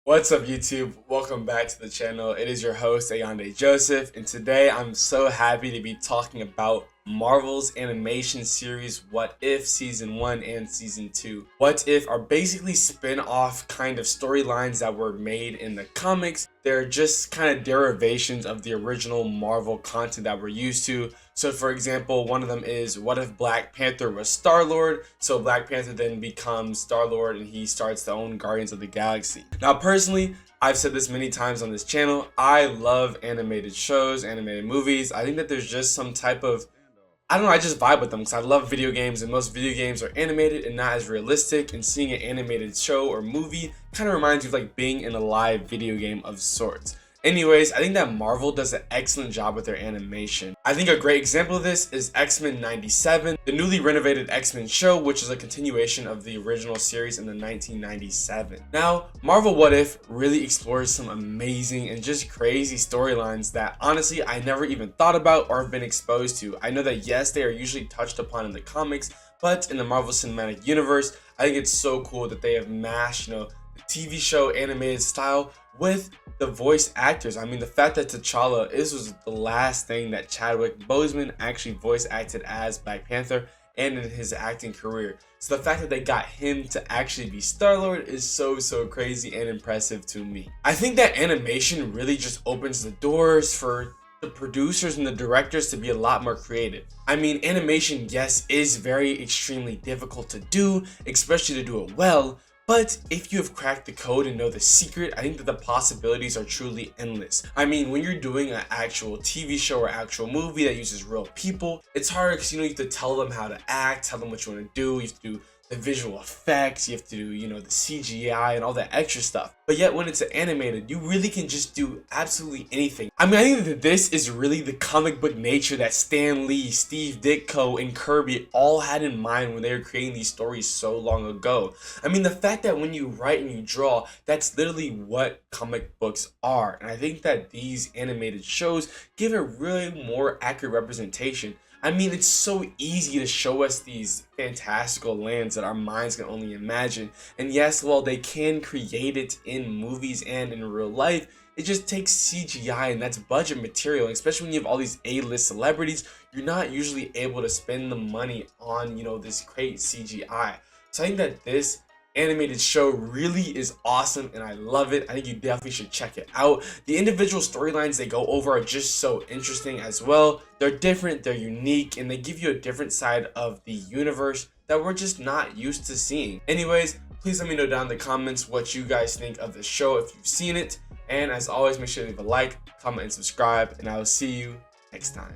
What's up YouTube? Welcome back to the channel. It is your host Ayande Joseph, and today I'm so happy to be talking about Marvel's animation series What If Season 1 and Season 2. What If are basically spin-off kind of storylines that were made in the comics. They're just kind of derivations of the original Marvel content that we're used to. So for example, one of them is what if Black Panther was Star-Lord? So Black Panther then becomes Star-Lord and he starts to own Guardians of the Galaxy. Now personally, I've said this many times on this channel, I love animated shows, animated movies. I think that there's just some type of, I don't know, I just vibe with them because I love video games, and most video games are animated and not as realistic, and seeing an animated show or movie kind of reminds you of like being in a live video game of sorts. Anyways, I think that Marvel does an excellent job with their animation. I think a great example of this is X-Men 97, the newly renovated X-Men show, which is a continuation of the original series in the 1997. Now, Marvel What If really explores some amazing and just crazy storylines that honestly I never even thought about or have been exposed to. I know that yes, they are usually touched upon in the comics, but in the Marvel Cinematic Universe, I think it's so cool that they have mashed, the TV show animated style with the voice actors. I mean, the fact that T'Challa, this was the last thing that Chadwick Boseman actually voice acted as Black Panther and in his acting career. So the fact that they got him to actually be Star-Lord is so crazy and impressive to me. I think that animation really just opens the doors for the producers and the directors to be a lot more creative. I mean, animation, yes, is very extremely difficult to do, especially to do it well. But if you have cracked the code and know the secret, I think that the possibilities are truly endless. I mean, when you're doing an actual TV show or actual movie that uses real people, it's hard because you have to tell them how to act, tell them what you want to do, you have to do the visual effects, you have to do, the CGI and all that extra stuff. But yet when it's animated, you really can just do absolutely anything. I mean, I think that this is really the comic book nature that Stan Lee, Steve Ditko, and Kirby all had in mind when they were creating these stories so long ago. I mean, the fact that when you write and you draw, that's literally what comic books are. And I think that these animated shows give a really more accurate representation. I mean, it's so easy to show us these fantastical lands that our minds can only imagine. And yes, while they can create it in movies and in real life, it just takes CGI, and that's budget material. Especially when you have all these A-list celebrities, you're not usually able to spend the money on, this great CGI. So I think that this animated show really is awesome and I love it. I think you definitely should check it out. The individual storylines they go over are just so interesting as well. They're different, they're unique, and they give you a different side of the universe that we're just not used to seeing. Anyways, please let me know down in the comments what you guys think of the show if you've seen it. And as always, make sure to leave a like, comment, and subscribe, and I will see you next time.